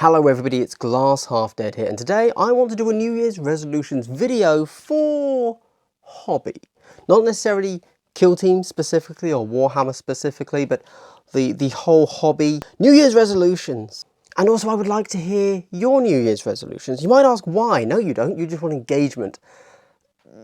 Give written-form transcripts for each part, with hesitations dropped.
Hello everybody, it's Glass Half Dead here, and today I want to do a New Year's resolutions video for hobby. Not necessarily Kill Team specifically or Warhammer specifically, but the whole hobby. New Year's resolutions. And also I would like to hear your New Year's resolutions. You might ask why. No you don't, you just want engagement.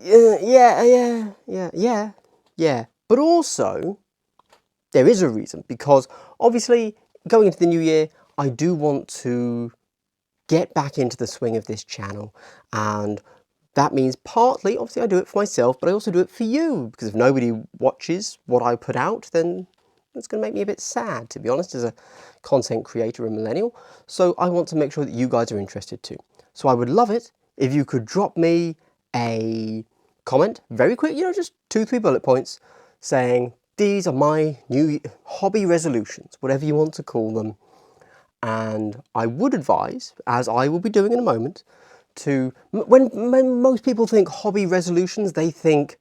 Yeah. But also, there is a reason, because obviously going into the new year, I do want to get back into the swing of this channel, and that means partly, obviously I do it for myself, but I also do it for you, because if nobody watches what I put out, then it's going to make me a bit sad, to be honest, as a content creator and millennial. So I want to make sure that you guys are interested too. So I would love it if you could drop me a comment, very quick, just 2-3 bullet points, saying, these are my new hobby resolutions, whatever you want to call them. And I would advise, as I will be doing in a moment, to, when most people think hobby resolutions, they think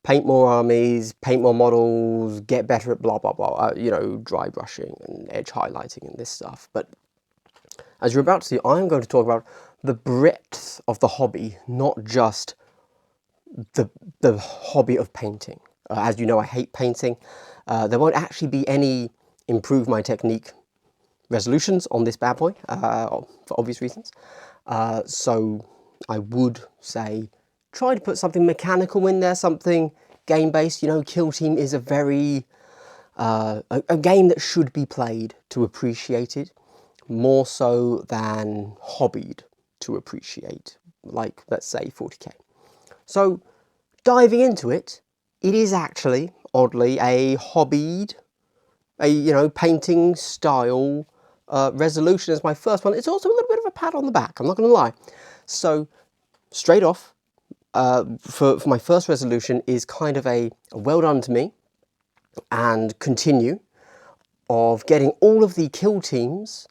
paint more armies, paint more models, get better at blah, blah, blah, dry brushing and edge highlighting and this stuff. But as you're about to see, I'm going to talk about the breadth of the hobby, not just the hobby of painting. As you know, I hate painting. There won't actually be any improve my technique resolutions on this bad boy, for obvious reasons. So I would say try to put something mechanical in there, something game-based. Kill Team is a very, a game that should be played to appreciate it, more so than hobbied to appreciate, like, let's say, 40k. So, diving into it, it is actually, oddly, a hobbied, painting style resolution as my first one. It's also a little bit of a pat on the back, I'm not going to lie. So, straight off, for my first resolution is kind of a well done to me, and continue, of getting all of the kill teams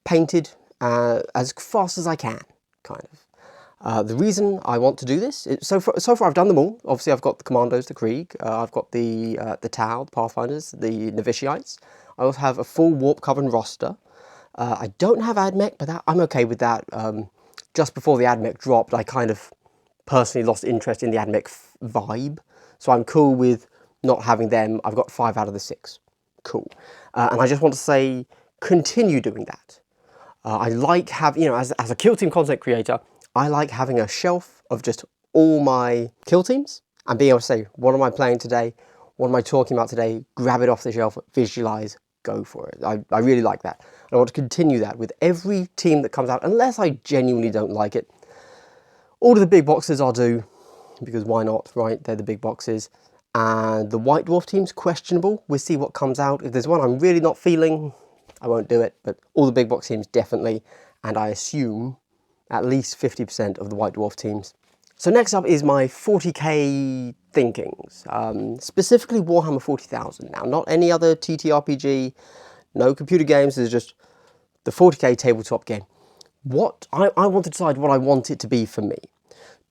painted as fast as I can, kind of. The reason I want to do this, so far I've done them all. Obviously I've got the Commandos, the Krieg, I've got the Tau, the Pathfinders, the Novitiates. I also have a full Warp Coven roster. I don't have AdMech, but I'm okay with that. Just before the AdMech dropped, I kind of personally lost interest in the AdMech vibe. So I'm cool with not having them. I've got 5 out of the 6. Cool. And I just want to say, continue doing that. I like having, as a Kill Team content creator, I like having a shelf of just all my Kill Teams and being able to say, what am I playing today? What am I talking about today? Grab it off the shelf, visualize, go for it. I really like that. I want to continue that with every team that comes out, unless I genuinely don't like it. All of the big boxes I'll do, because why not, right? They're the big boxes. And the White Dwarf team's questionable. We'll see what comes out. If there's one I'm really not feeling, I won't do it. But all the big box teams, definitely. And I assume at least 50% of the White Dwarf teams. So next up is my 40k thinkings, specifically Warhammer 40,000. Now, not any other TTRPG, no computer games, there's just the 40k tabletop game. What I want to decide what I want it to be for me.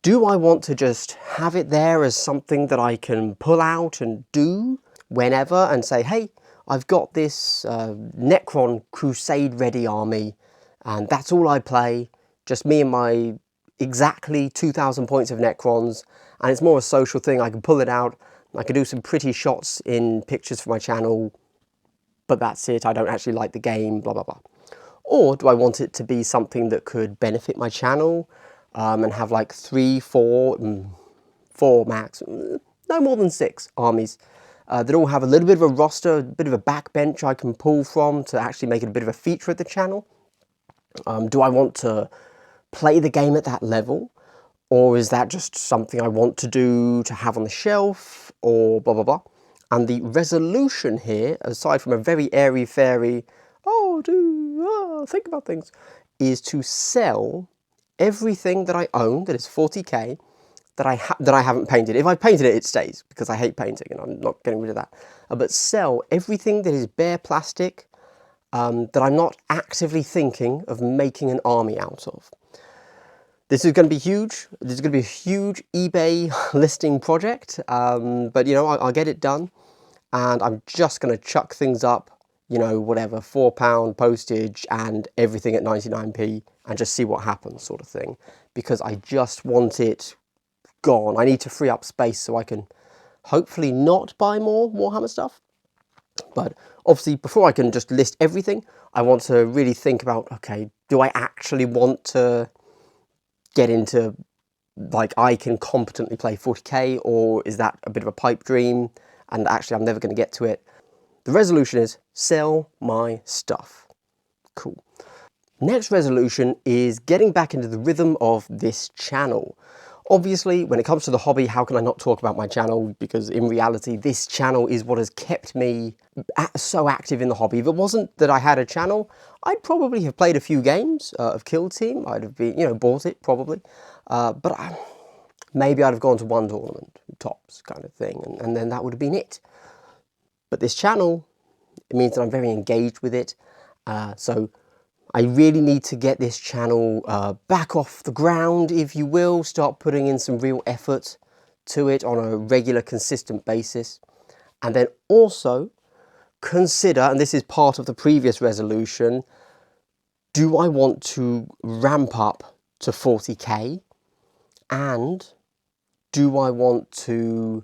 Do I want to just have it there as something that I can pull out and do whenever and say, hey, I've got this Necron Crusade ready army, and that's all I play, just me and my exactly 2,000 points of Necrons, and it's more a social thing. I can pull it out, I can do some pretty shots in pictures for my channel, but that's it, I don't actually like the game, blah, blah, blah. Or do I want it to be something that could benefit my channel, and have like 3, 4 max, no more than 6 armies that all have a little bit of a roster, a bit of a backbench I can pull from to actually make it a bit of a feature of the channel? Do I want to play the game at that level, or is that just something I want to do to have on the shelf, or blah blah blah? And the resolution here, aside from a very airy-fairy, think about things, is to sell everything that I own that is 40k that I haven't painted. If I painted it, it stays, because I hate painting and I'm not getting rid of that. But sell everything that is bare plastic that I'm not actively thinking of making an army out of. This is going to be huge. This is going to be a huge eBay listing project, but I'll get it done, and I'm just going to chuck things up you know, whatever, £4 postage and everything at 99p and just see what happens sort of thing, because I just want it gone. I need to free up space so I can hopefully not buy more Warhammer stuff. But obviously, before I can just list everything, I want to really think about, okay, do I actually want to get into, like, I can competently play 40k, or is that a bit of a pipe dream and actually I'm never going to get to it? The resolution is sell my stuff. Cool. Next resolution is getting back into the rhythm of this channel. Obviously, when it comes to the hobby, how can I not talk about my channel? Because in reality, this channel is what has kept me so active in the hobby. If it wasn't that I had a channel, I'd probably have played a few games of Kill Team. I'd have been, you know, bought it probably. Maybe I'd have gone to one tournament, tops kind of thing, and then that would have been it. But this channel, it means that I'm very engaged with it. So I really need to get this channel back off the ground, if you will, start putting in some real effort to it on a regular, consistent basis. And then also consider, and this is part of the previous resolution, do I want to ramp up to 40k? And do I want to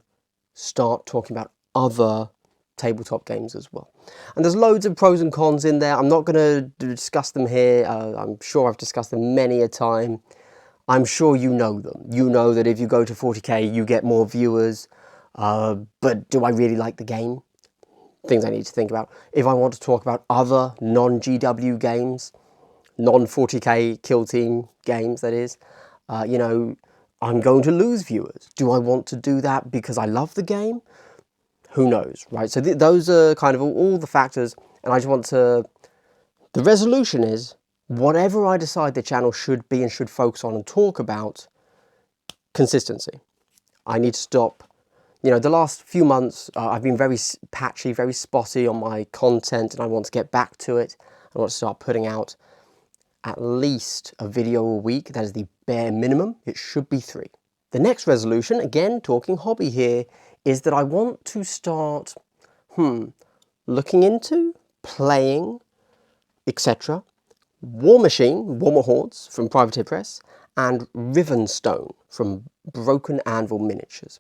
start talking about other tabletop games as well? And there's loads of pros and cons in there. I'm not going to discuss them here. I'm sure I've discussed them many a time. I'm sure you know them. You know that if you go to 40k, you get more viewers. But do I really like the game? Things I need to think about. If I want to talk about other non-GW games, non-40k Kill Team games, that is, you know, I'm going to lose viewers. Do I want to do that because I love the game? Who knows, right? So those are kind of all the factors, and I just want to... The resolution is, whatever I decide the channel should be and should focus on and talk about, consistency. I need to stop... You know, the last few months, I've been very patchy, very spotty on my content, and I want to get back to it. I want to start putting out at least a video a week. That is the bare minimum. It should be 3. The next resolution, again, talking hobby here, is that I want to start, looking into, playing, etc. Warmachine Hordes from Privateer Press, and Rivenstone from Broken Anvil Miniatures.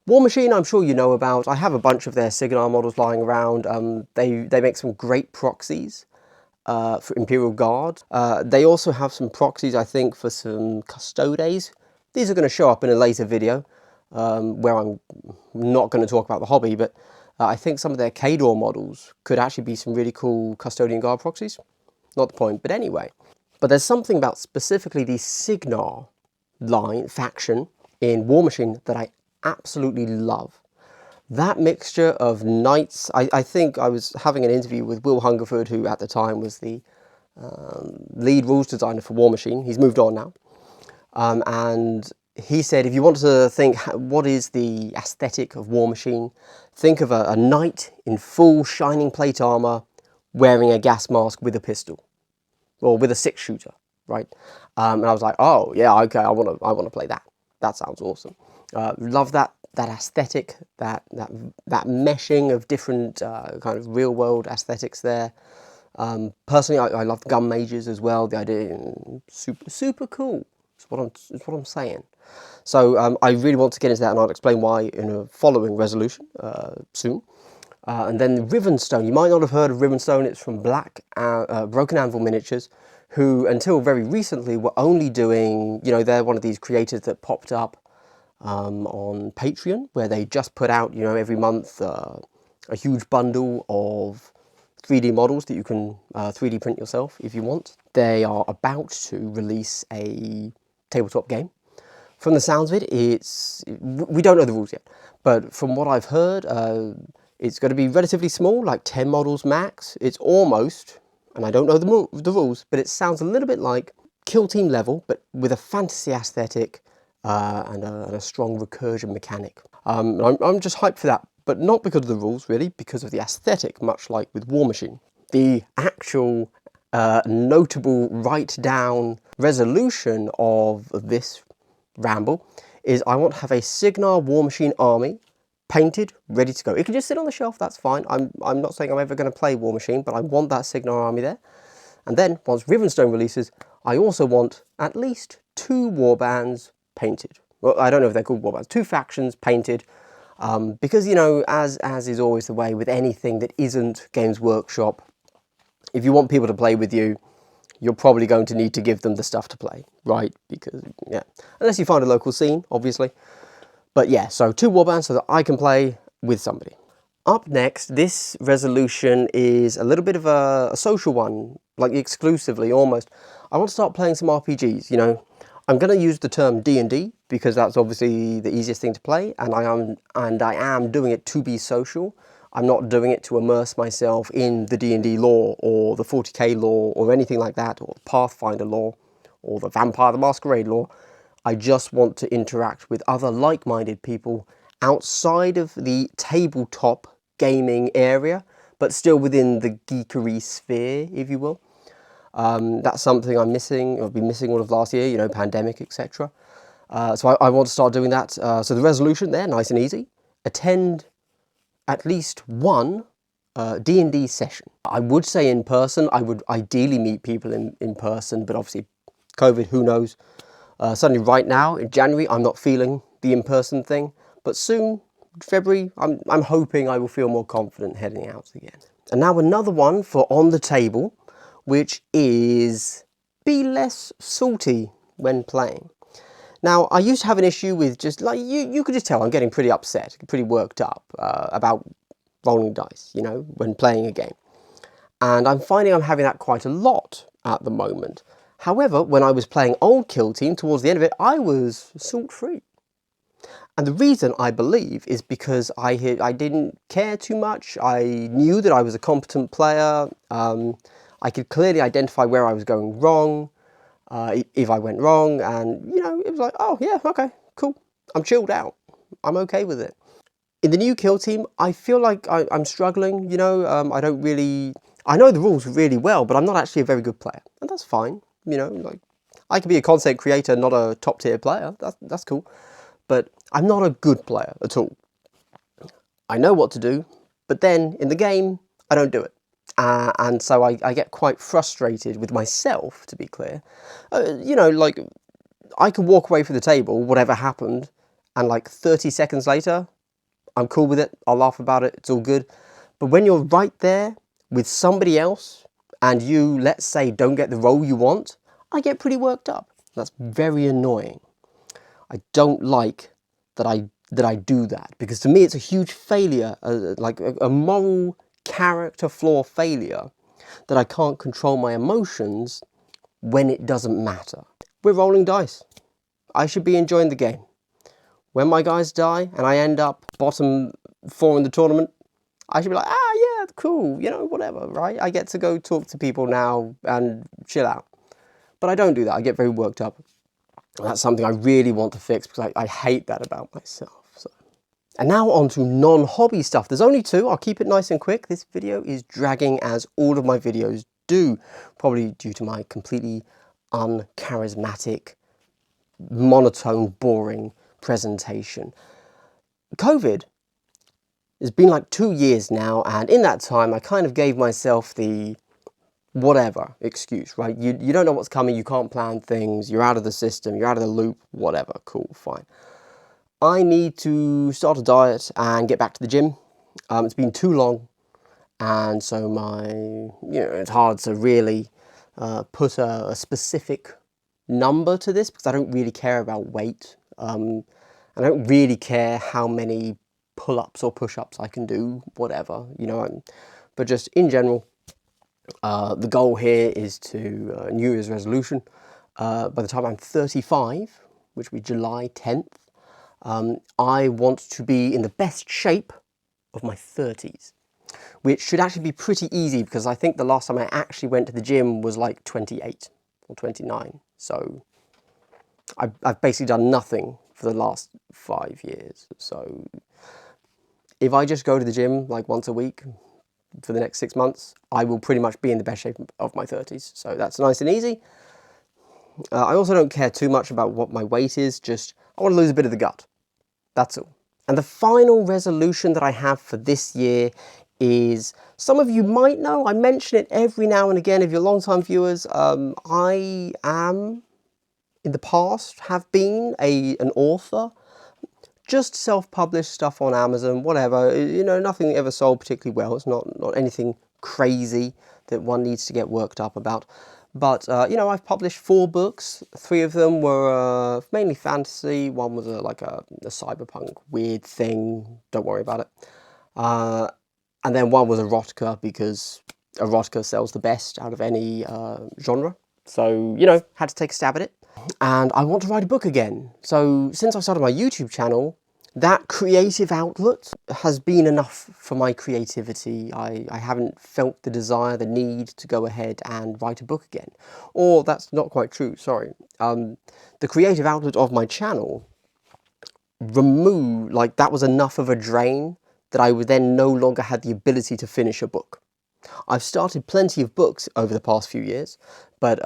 Warmachine, I'm sure you know about. I have a bunch of their Signar models lying around. They make some great proxies for Imperial Guard. They also have some proxies, I think, for some Custodes. These are going to show up in a later video where I'm not going to talk about the hobby, but I think some of their Kador models could actually be some really cool Custodian Guard proxies. Not the point, but anyway. But there's something about specifically the Signar faction in Warmachine that I absolutely love. That mixture of knights, I think I was having an interview with Will Hungerford, who at the time was the lead rules designer for Warmachine. He's moved on now. And he said, if you want to think, what is the aesthetic of Warmachine, think of a knight in full shining plate armor wearing a gas mask with a pistol, or with a 6-shooter, right? And I was like, oh yeah, okay, I want to play that. That sounds awesome. Love that aesthetic, that meshing of different kind of real world aesthetics there. Personally, I love gun mages as well. The idea, super cool. It's what I'm saying. So I really want to get into that, and I'll explain why in a following resolution soon. And then Rivenstone. You might not have heard of Rivenstone. It's from Broken Anvil Miniatures, who until very recently were only doing, you know, they're one of these creators that popped up on Patreon, where they just put out, you know, every month a huge bundle of 3D models that you can 3D print yourself if you want. They are about to release a tabletop game. From the sounds of it, we don't know the rules yet, but from what I've heard, it's going to be relatively small, like 10 models max. It's almost, and I don't know the rules, but it sounds a little bit like Kill Team level, but with a fantasy aesthetic and a strong recursion mechanic. I'm just hyped for that, but not because of the rules, really, because of the aesthetic, much like with Warmachine. The actual notable write-down resolution of this ramble is I want to have a Signar Warmachine army painted, ready to go. It can just sit on the shelf, that's fine. I'm not saying I'm ever going to play Warmachine, but I want that Signar army there. And then, once Rivenstone releases, I also want at least 2 warbands painted. Well, I don't know if they're called warbands. 2 factions painted. Because, you know, as is always the way with anything that isn't Games Workshop, if you want people to play with you, you're probably going to need to give them the stuff to play, right? Because, yeah, unless you find a local scene, obviously. But yeah, so 2 warbands so that I can play with somebody. Up next, this resolution is a little bit of a social one, like exclusively almost. I want to start playing some RPGs, you know. I'm going to use the term D&D because that's obviously the easiest thing to play, and I am doing it to be social. I'm not doing it to immerse myself in the D&D lore or the 40k lore or anything like that, or the Pathfinder lore or the Vampire the Masquerade lore. I just want to interact with other like-minded people outside of the tabletop gaming area, but still within the geekery sphere, if you will. That's something I'm missing. I've been missing all of last year, you know, pandemic, etc. So I want to start doing that. So the resolution there, nice and easy. Attend at least one D&D session. I would say in person. I would ideally meet people in person, but obviously COVID, who knows. Suddenly right now, in January, I'm not feeling the in-person thing, but soon, February, I'm hoping I will feel more confident heading out again. And now another one for on the table, which is be less salty when playing. Now, I used to have an issue with just, like, you could just tell I'm getting pretty upset, pretty worked up about rolling dice, you know, when playing a game. And I'm finding I'm having that quite a lot at the moment. However, when I was playing old Kill Team, towards the end of it, I was salt-free. And the reason, I believe, is because I didn't care too much. I knew that I was a competent player. I could clearly identify where I was going wrong, if I went wrong. And, you know, it was like, oh, yeah, okay, cool. I'm chilled out. I'm okay with it. In the new Kill Team, I feel like I'm struggling, you know. I don't really... I know the rules really well, but I'm not actually a very good player. And that's fine. You know, like, I can be a content creator, not a top tier player. That's cool. But I'm not a good player at all. I know what to do, but then in the game, I don't do it. And so I get quite frustrated with myself, to be clear. You know, like, I can walk away from the table, whatever happened, and like 30 seconds later, I'm cool with it. I'll laugh about it. It's all good. But when you're right there with somebody else, and you, let's say, don't get the role you want, I get pretty worked up. That's very annoying. I don't like that I do that, because to me it's a huge failure, like a moral character flaw failure, that I can't control my emotions when it doesn't matter. We're rolling dice. I should be enjoying the game. When my guys die and I end up bottom 4 in the tournament, I should be like, ah, yeah, cool, you know, whatever, right? I get to go talk to people now and chill out. But I don't do that. I get very worked up. That's something I really want to fix, because I hate that about myself. So. And now on to non-hobby stuff. There's only 2. I'll keep it nice and quick. This video is dragging, as all of my videos do, probably due to my completely uncharismatic, monotone, boring presentation. COVID has been like 2 years now, and in that time I kind of gave myself the whatever excuse, right? You don't know what's coming, you can't plan things, you're out of the system, you're out of the loop, whatever, cool, fine. I need to start a diet and get back to the gym. It's been too long, and so it's hard to really put a specific number to this, because I don't really care about weight. I don't really care how many pull-ups or push-ups I can do, whatever, you know. But just in general, the goal here is to New Year's resolution. By the time I'm 35, which will be July 10th, I want to be in the best shape of my 30s, which should actually be pretty easy, because I think the last time I actually went to the gym was like 28 or 29. So I've basically done nothing for the last 5 years. So if I just go to the gym like once a week for the next 6 months, I will pretty much be in the best shape of my 30s. So that's nice and easy. I also don't care too much about what my weight is, just I want to lose a bit of the gut. That's all. And the final resolution that I have for this year is, some of you might know, I mention it every now and again if you're long-time viewers, I am, in the past, have been an author. Just self-published stuff on Amazon, whatever, you know, nothing ever sold particularly well. It's not anything crazy that one needs to get worked up about. But, you know, I've published 4 books. 3 of them were mainly fantasy. One was like a cyberpunk weird thing. Don't worry about it. And then one was erotica, because erotica sells the best out of any genre. So, you know, had to take a stab at it. And I want to write a book again. So since I started my YouTube channel, that creative outlet has been enough for my creativity. I haven't felt the desire, the need to go ahead and write a book again. Or that's not quite true, sorry. The creative outlet of my channel that was enough of a drain that I would then no longer have the ability to finish a book. I've started plenty of books over the past few years, but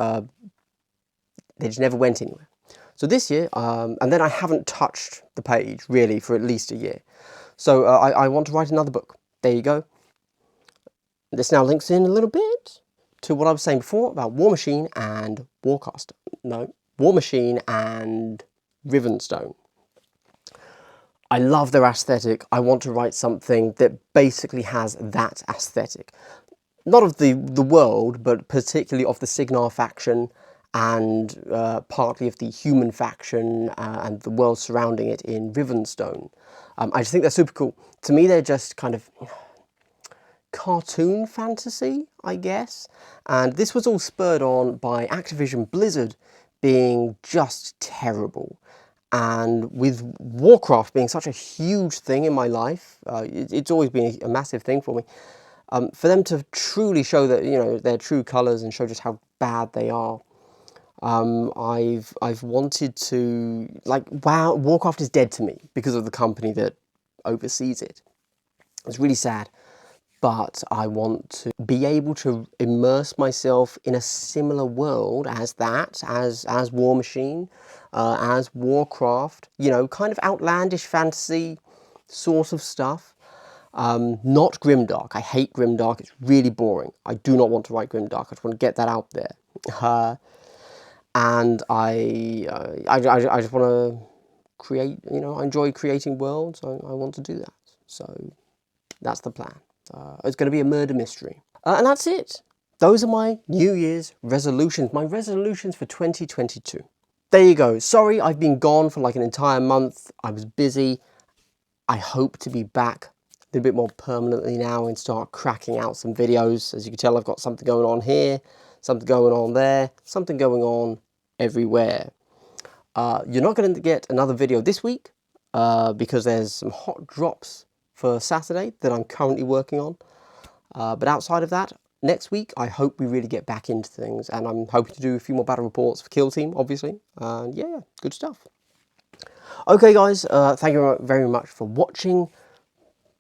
they just never went anywhere. So this year, and then I haven't touched the page really for at least a year. So I want to write another book. There you go. This now links in a little bit to what I was saying before about Warmachine and Warmachine and Rivenstone. I love their aesthetic. I want to write something that basically has that aesthetic. Not of the world, but particularly of the Signar faction, and partly of the human faction and the world surrounding it in Rivenstone. I just think they're super cool. To me, they're just kind of cartoon fantasy, I guess. And this was all spurred on by Activision Blizzard being just terrible. And with Warcraft being such a huge thing in my life, it's always been a massive thing for me. For them to truly show that, you know, their true colours and show just how bad they are, I've wanted to, like, wow, Warcraft is dead to me because of the company that oversees it. It's really sad, but I want to be able to immerse myself in a similar world as that, as Warmachine, as Warcraft, you know, kind of outlandish fantasy sort of stuff. Not grimdark. I hate grimdark. It's really boring. I do not want to write grimdark. I just want to get that out there. And I just want to create, you know, I enjoy creating worlds. I want to do that. So that's the plan. It's going to be a murder mystery. And that's it. Those are my New Year's resolutions, my resolutions for 2022. There you go. Sorry, I've been gone for like an entire month. I was busy. I hope to be back a little bit more permanently now and start cracking out some videos. As you can tell, I've got something going on here, something going on there, something going on everywhere. You're not going to get another video this week because there's some hot drops for Saturday that I'm currently working on. But outside of that, next week, I hope we really get back into things, and I'm hoping to do a few more battle reports for Kill Team, obviously. And yeah, good stuff. Okay, guys, thank you very much for watching.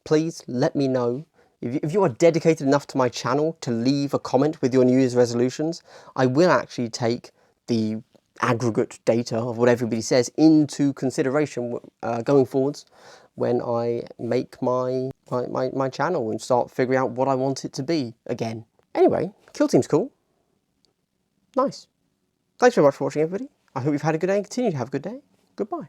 Please let me know if you are dedicated enough to my channel to leave a comment with your New Year's resolutions. I will actually take the aggregate data of what everybody says into consideration going forwards when I make my channel and start figuring out what I want it to be again. Anyway, Kill Team's cool. Nice. Thanks very much for watching, everybody. I hope you've had a good day and continue to have a good day. Goodbye.